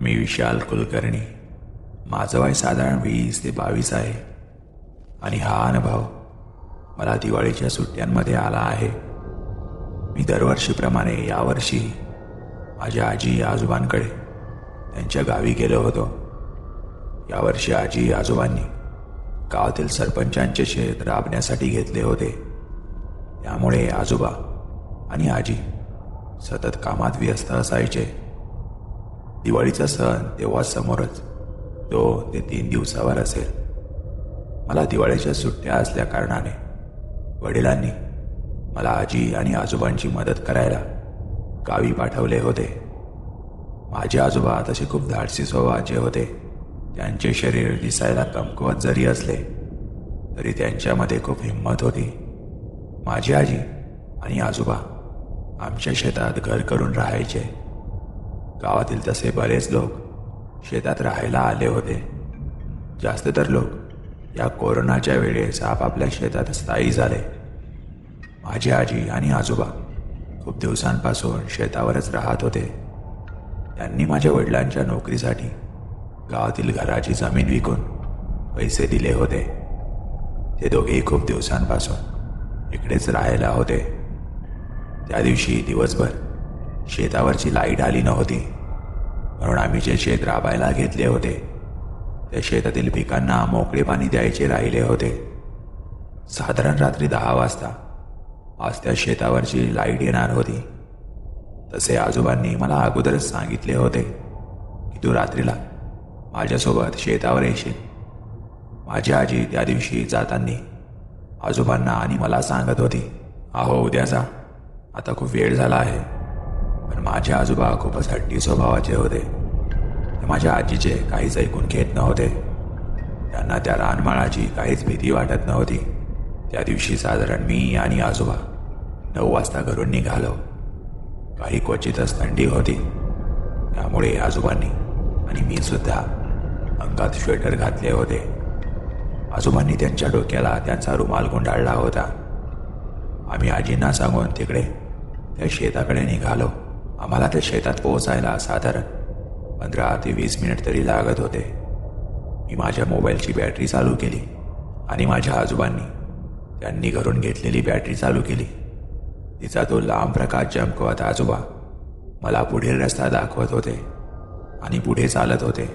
मी विशाल कुलकर्णी. माझं वय साधारण 20 ते 22 आहे आणि हा अनुभव मला दिवाळीच्या सुट्ट्यांमध्ये आला आहे. मी दरवर्षीप्रमाणे यावर्षी माझ्या आजी आजोबांकडे त्यांच्या गावी गेलो होतो. यावर्षी आजी आजोबांनी गावातील सरपंचांचे शेत राबण्यासाठी घेतले होते. त्यामुळे आजोबा आणि आजी सतत कामात व्यस्त असायचे. दिवाळीचा सण तेव्हा समोरच 2 ते 3 दिवसावर असेल. मला दिवाळीच्या सुट्ट्या असल्या कारणाने वडिलांनी मला आजी आणि आजोबांची मदत करायला गावी पाठवले होते. माझे आजोबा तसे खूप धाडसी स्वभावाचे होते. त्यांचे शरीर दिसायला कमकुवत जरी असले तरी त्यांच्यामध्ये खूप हिंमत होती. माझी आजी आणि आजोबा आमच्या शेतात घर करून राहायचे. गावातील तसे बरेच लोक शेतात राहायला आले होते. जास्त तर लोक या कोरोनाच्या वेळेस आपापल्या शेतात स्थायी झाले. माझी आजी आणि आजोबा खूप दिवसांपासून शेतावरच राहत होते. त्यांनी माझ्या वडिलांच्या नोकरीसाठी गावातील घराची जमीन विकून पैसे दिले होते. ते दोघेही खूप दिवसांपासून इकडेच राहायला होते. त्या दिवशी दिवसभर शेतावरची लाईट आली नव्हती, म्हणून आम्ही जे शेत राबायला घेतले होते त्या शेतातील पिकांना मोकळे पाणी द्यायचे राहिले होते. साधारण रात्री 10 वाजता आज त्या शेतावरची लाईट येणार होती. तसे आजोबांनी मला अगोदरच सांगितले होते की तू रात्रीला माझ्यासोबत शेतावर येशील. माझी आजी त्या दिवशी जाताना आजोबांना आणि मला सांगत होती, अहो उद्या जा, आता खूप वेळ झाला आहे. पण माझे आजोबा खूपच हट्टी स्वभावाचे होते. ते माझ्या आजीचे काहीच ऐकून घेत नव्हते. त्यांना त्या रानमाळाची काहीच भीती वाटत नव्हती. त्या दिवशी साधारण मी आणि आजोबा 9 वाजता घरून निघालो. काही क्वचितच थंडी होती, त्यामुळे आजोबांनी आणि मी सुद्धा अंगात स्वेटर घातले होते. आजोबांनी त्यांच्या डोक्याला त्यांचा रुमाल गुंडाळला होता. आम्ही आजींना सांगून तिकडे त्या शेताकडे निघालो. आम्हाला त्या शेतात पोहोचायला साधारण 15 ते 20 मिनिट तरी लागत होते. मी माझ्या मोबाईलची बॅटरी चालू केली आणि माझ्या आजोबांनी त्यांनी घरून घेतलेली बॅटरी चालू केली. तिचा तो लांब प्रकाश चमकवत आजोबा मला पुढील रस्ता दाखवत होते आणि पुढे चालत होते.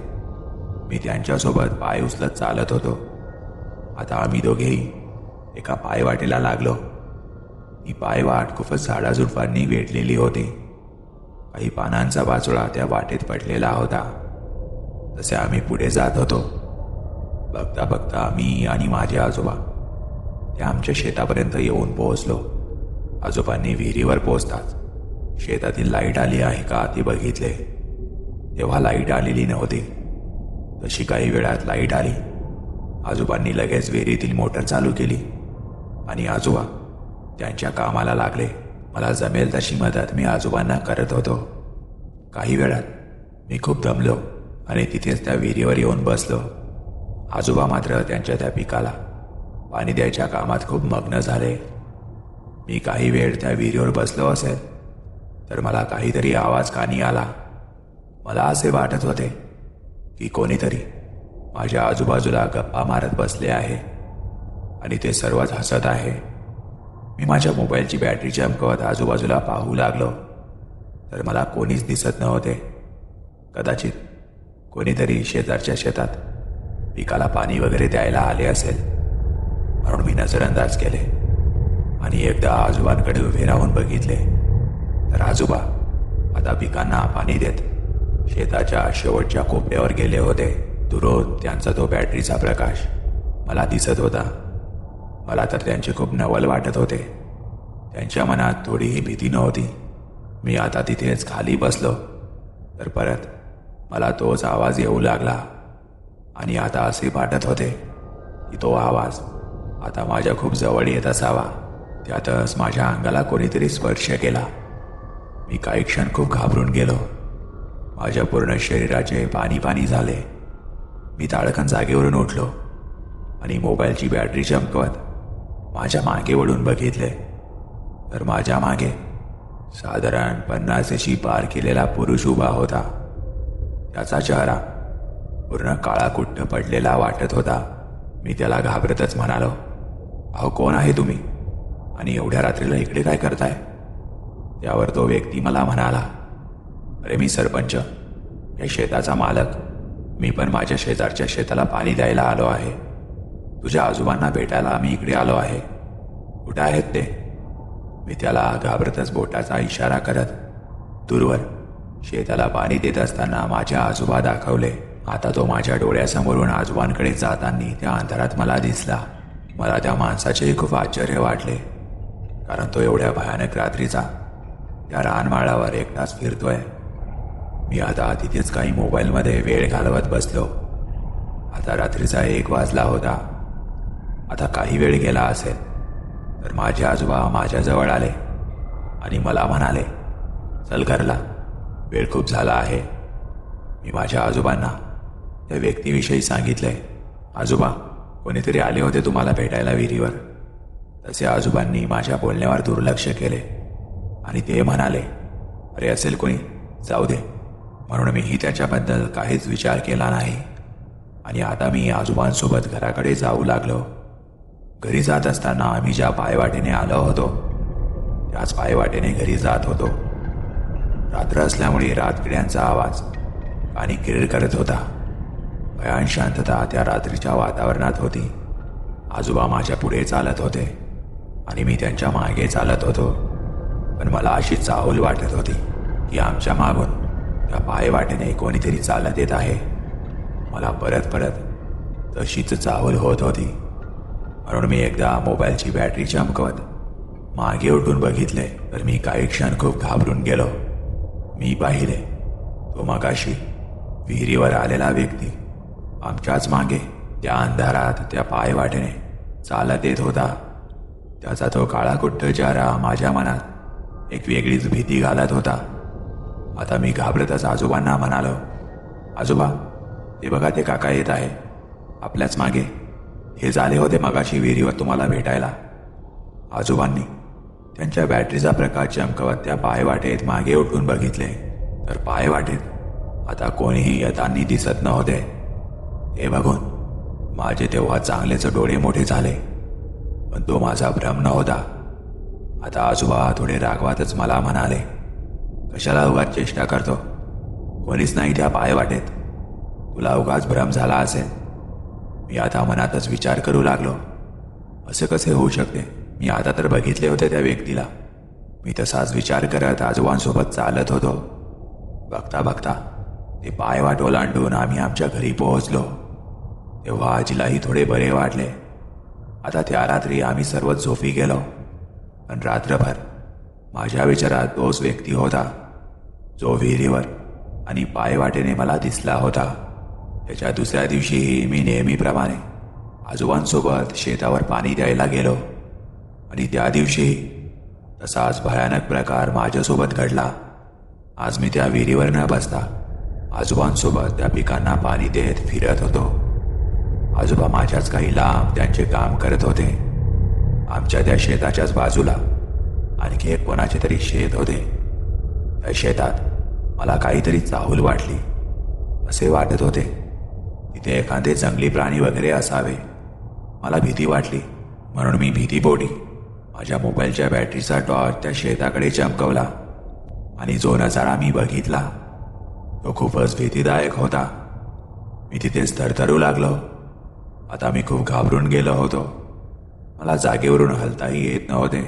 मी त्यांच्यासोबत पाय उचलत चालत होतो. आता आम्ही दोघेही एका पायवाटेला लागलो. ही पायवाट खूपच झाडाझुडपांनी वेढलेली होती. काही पानांचा बाचोळा त्या वाटेत पडलेला होता. तसे आम्ही पुढे जात होतो. बघता बघता मी आणि माझे आजोबा त्या आमच्या शेतापर्यंत येऊन पोहोचलो. आजोबांनी विहिरीवर पोहोचताच शेतातील लाईट आली आहे का ते बघितले. तेव्हा लाईट आलेली नव्हती. तशी काही वेळात लाईट आली. आजोबांनी लगेच विहिरीतील मोटर चालू केली आणि आजोबा त्यांच्या कामाला लागले. मला जमेल तशी मदत मी आजोबांना करत होतो. काही वेळात मी खूप दमलो आणि तिथेच त्या विहिरीवर येऊन बसलो. आजोबा मात्र त्यांच्या त्या पिकाला पाणी द्यायच्या कामात खूप मग्न झाले. मी काही वेळ त्या विहिरीवर बसलो असेल तर मला काहीतरी आवाज कानी आला. मला असे वाटत होते की कोणीतरी माझ्या आजूबाजूला गप्पा मारत बसले आहे आणि ते सर्वच हसत आहे. मी माझ्या मोबाईलची बॅटरी चमकवत आजूबाजूला पाहू लागलो तर मला कोणीच दिसत नव्हते. कदाचित कोणीतरी शेजारच्या शेतात पिकाला पाणी वगैरे द्यायला आले असेल, म्हणून मी नजरअंदाज केले आणि एकदा आजोबांकडे उभे राहून बघितले तर आजोबा आता पिकांना पाणी देत शेताच्या शेवटच्या कोपऱ्यावर गेले होते. दुरून त्यांचा तो बॅटरीचा प्रकाश मला दिसत होता. मला तर त्यांचे खूप नवल वाटत होते. त्यांच्या मनात थोडीही भीती नव्हती. मी आता तिथेच खाली बसलो तर परत मला तोच आवाज येऊ लागला आणि आता असे वाटत होते की तो आवाज आता माझ्या खूप जवळ येत असावा. त्यातच माझ्या अंगाला कोणीतरी स्पर्श केला. मी काही क्षण खूप घाबरून गेलो. माझ्या पूर्ण शरीराचे पाणी पाणी झाले. मी ताडकन जागेवरून उठलो आणि मोबाईलची बॅटरी चमकवत माझ्या मागे वळून बघितले तर माझ्या मागे साधारण 50शी पार केलेला पुरुष उभा होता. त्याचा चेहरा पूर्ण काळाकुट्ट पडलेला वाटत होता. मी त्याला घाबरतच म्हणालो, अहो कोण आहे तुम्ही आणि एवढ्या रात्रीला इकडे काय करताय? त्यावर तो व्यक्ती मला म्हणाला, अरे मी सरपंच, या शेताचा मालक. मी पण माझ्या शेजारच्या शेताला पाणी द्यायला आलो आहे. तुझ्या आजोबांना भेटायला मी इकडे आलो आहे. कुठे आहेत ते? मी त्याला घाबरतच बोटाचा इशारा करत दूरवर शेताला पाणी देत असताना माझ्या आजोबा दाखवले. आता तो माझ्या डोळ्यासमोरून आजोबांकडे जाताना त्या अंधारात मला दिसला. मला त्या माणसाचे खूप आश्चर्य वाटले, कारण तो एवढ्या भयानक रात्रीचा त्या रानमाळावर एकटाच फिरतोय. मी आता तिथेच काही मोबाईलमध्ये वेळ घालवत बसलो. आता रात्रीचा 1 वाजला होता. आता काही वेळ गेला असेल तर माझे आजोबा माझ्याजवळ आले आणि मला म्हणाले, चल घरला, वेळ खूप झाला आहे. मी माझ्या आजोबांना त्या व्यक्तीविषयी सांगितले. आजोबा, कोणीतरी आले होते तुम्हाला भेटायला विहिरीवर. तसे आजोबांनी माझ्या बोलण्यावर दुर्लक्ष केले आणि ते म्हणाले, अरे असेल कोणी, जाऊ दे. म्हणून मीही त्याच्याबद्दल काहीच विचार केला नाही आणि आता मी आजोबांसोबत घराकडे जाऊ लागलो. घरी जात असताना आम्ही ज्या पायवाटेने आलो होतो त्याच पायवाटेने घरी जात होतो. रात्र असल्यामुळे रातकिड्यांचा आवाज कानी किरीर करत होता. भयान शांतता त्या रात्रीच्या वातावरणात होती. आजोबा माझ्या पुढे चालत होते आणि मी त्यांच्या मागे चालत होतो. पण मला अशी चाहूल वाटत होती की आमच्या मागून त्या पायवाटेने कोणीतरी चालत येत आहे. मला परत परत तशीच चाहूल होत होती. म्हणून मी एकदा मोबाईलची बॅटरी चमकवत मागे उठून बघितले तर मी काही क्षण खूप घाबरून गेलो. मी पाहिले तो मगाशी विहिरीवर आलेला व्यक्ती आमच्याच मागे त्या अंधारात त्या पायवाटेने चालत येत होता. त्याचा तो काळाकुट्ट चेहरा माझ्या मनात एक वेगळीच भीती घालत होता. आता मी घाबरतच आजोबांना म्हणालो, आजोबा, ते बघा, ते काका येत आहे आपल्याच मागे. हेच आले होते मगाशी विहिरीवर तुम्हाला भेटायला. आजोबांनी त्यांच्या बॅटरीचा प्रकाश चमकवत त्या पायवाटेत मागे उठून बघितले तर पायवाटेत आता कोणीही येताना दिसत नव्हते. हे बघून माझे तेव्हा चांगलेच डोळे मोठे झाले, पण तो माझा भ्रम नव्हता. आता आजोबा थोडे रागवातच मला म्हणाले, कशाला उगाच चेष्टा करतो? कोणीच नाही त्या पायवाटेत. तुला उगाच भ्रम झाला असेल. मी आता मनातच विचार करू लागलो, असे कसे होऊ शकते? मी आता तर बघितले होते त्या व्यक्तीला. मी तसाच विचार करत आजोबांसोबत चालत होतो. बघता बघता ते पायवाट ओलांडून आम्ही आमच्या घरी पोहोचलो. तेव्हा आजीलाही थोडे बरे वाटले. आता त्या रात्री आम्ही सर्वच झोपी गेलो. पण रात्रभर माझ्या विचारात तोच व्यक्ती होता जो विहिरीवर आणि पायवाटेने मला दिसला होता. त्याच्या दुसऱ्या दिवशीही मी नेहमीप्रमाणे आजोबांसोबत शेतावर पाणी द्यायला गेलो आणि त्या दिवशीही तसाच भयानक प्रकार माझ्यासोबत घडला. आज मी त्या विहिरीवर न बसता आजोबांसोबत त्या पिकांना पाणी देत फिरत होतो. आजोबा माझ्याच काही लांब त्यांचे काम करत होते. आमच्या त्या शेताच्याच बाजूला आणखी एक कोणाचे तरी शेत होते. त्या शेतात मला काहीतरी चाहूल वाटली. असे वाटत होते तिथे एखादे जंगली प्राणी वगैरे असावे. मला भीती वाटली, म्हणून मी भीतीपोटी माझ्या मोबाईलच्या बॅटरीचा टॉर्च त्या शेताकडे चमकवला आणि जो नजारा मी बघितला तो खूपच भीतीदायक होता. मी तिथेच थरथरू लागलो. आता मी खूप घाबरून गेलो होतो. मला जागेवरून हलताही येत नव्हते.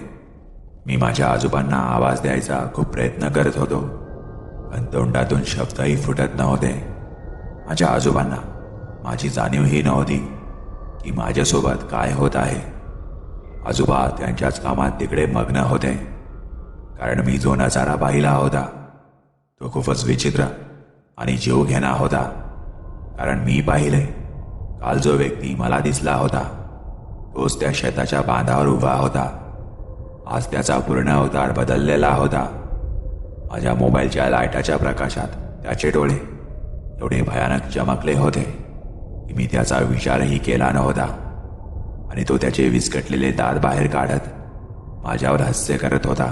मी माझ्या आजोबांना आवाज द्यायचा खूप प्रयत्न करत होतो, पण तोंडातून शब्दही फुटत नव्हते. माझ्या आजोबांना माझी जाणीवही नव्हती की माझ्यासोबत काय होत आहे. आजोबा त्यांच्याच कामात तिकडे मग्न होते, कारण मी जो नजारा पाहिला होता तो खूपच विचित्र आणि जीवघेणा होता. कारण मी पाहिले, काल जो व्यक्ती मला दिसला होता तोच त्या शेताच्या बांधावर उभा होता. आज त्याचा पूर्ण अवतार बदललेला होता. माझ्या मोबाईलच्या लाईटाच्या प्रकाशात त्याचे डोळे एवढे भयानक चमकले होते की मी त्याचा विचारही केला नव्हता. आणि तो त्याचे विस्कटलेले दात बाहेर काढत माझ्यावर हास्य करत होता.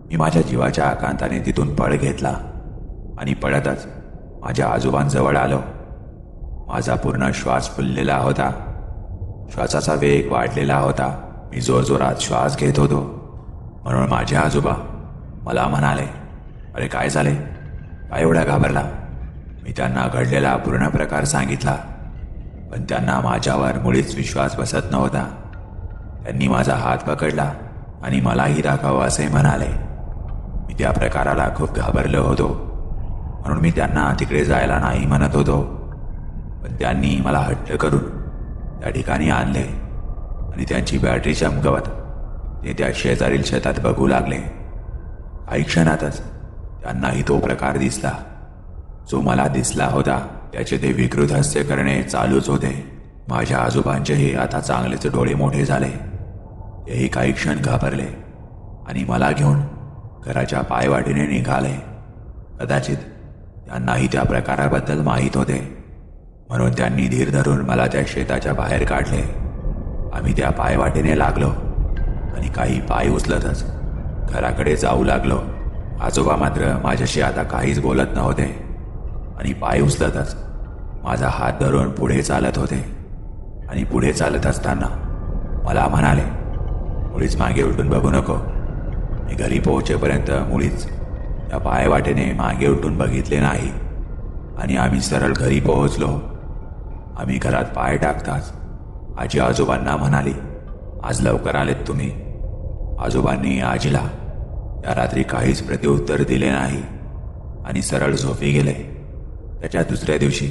मी माझ्या जीवाच्या आकांताने तिथून पळ घेतला आणि पळतच माझ्या आजोबांजवळ आलो. माझा पूर्ण श्वास फुललेला होता. श्वासाचा वेग वाढलेला होता. मी जोरजोरात श्वास घेत होतो. म्हणून माझे आजोबा मला म्हणाले, अरे काय झाले? काय एवढा घाबरला? मी त्यांना घडलेला पूर्ण प्रकार सांगितला, पण त्यांना माझ्यावर मुळीच विश्वास बसत नव्हता. त्यांनी माझा हात पकडला आणि मलाही दाखवावं असे म्हणाले. मी त्या प्रकाराला खूप घाबरलो होतो, म्हणून मी त्यांना तिकडे जायला नाही म्हणत होतो. पण त्यांनी मला हट्ट करून त्या ठिकाणी आणले आणि त्यांची बॅटरी चमकवत ते त्या शेजारील शेतात बघू लागले. काही क्षणातच त्यांनाही तो प्रकार दिसला. जो मला दिसला होता त्याचे ते विकृत हास्य करणे चालूच होते. माझ्या आजोबांचेही आता चांगलेच डोळे मोठे झाले. तेही काही क्षण घाबरले आणि मला घेऊन घराच्या पायवाटेने निघाले. कदाचित त्यांनाही त्या प्रकाराबद्दल माहीत होते, म्हणून त्यांनी धीर धरून मला त्या शेताच्या बाहेर काढले. आम्ही त्या पायवाटेने लागलो आणि काही पाय उचलतच घराकडे जाऊ लागलो. आजोबा मात्र माझ्याशी आता काहीच बोलत नव्हते आणि पाय उचलतच माझा हात धरून पुढे चालत होते. आणि पुढे चालत असताना मला म्हणाले, मुळीच मागे उलटून बघू नको. मी घरी पोहोचेपर्यंत मुळीच त्या पायवाटेने मागे उलटून बघितले नाही आणि आम्ही सरळ घरी पोहोचलो. आम्ही घरात पाय टाकताच आजी आजोबांना म्हणाली, आज लवकर आलेत तुम्ही. आजोबांनी आजीला त्या रात्री काहीच प्रत्युत्तर दिले नाही आणि सरळ झोपी गेले. त्याच्या दुसऱ्या दिवशी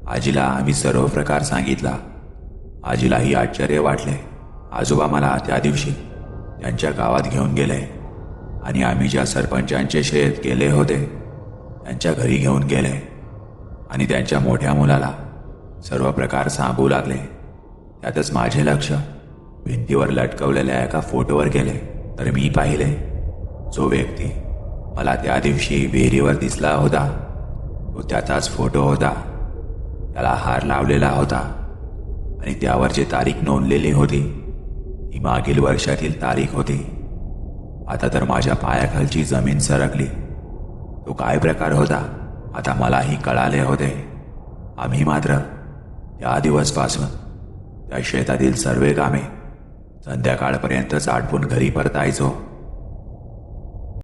आजीला आम्ही सर्व प्रकार सांगितला. आजीलाही आश्चर्य वाटले. आजोबा मला त्या दिवशी त्यांच्या गावात घेऊन गेले आणि आम्ही ज्या सरपंचांचे शेत केले होते त्यांच्या घरी घेऊन गेले आणि त्यांच्या मोठ्या मुलाला सर्व प्रकार सांगू लागले. त्यातच माझे लक्ष भिंतीवर लटकवलेल्या एका फोटोवर गेले. तर मी पाहिले, जो व्यक्ती मला त्या दिवशी विहिरीवर दिसला होता तो त्याचाच फोटो होता. त्याला हार लावलेला होता आणि त्यावर जी तारीख नोंदलेली होती ती मागील वर्षातील तारीख होती. आता तर माझ्या पायाखालची जमीन सरकली. तो काय प्रकार होता आता मलाही कळाले होते. आम्ही मात्र त्या दिवसपासून त्या शेतातील सर्व कामे संध्याकाळपर्यंत आटपून घरी परतायचो.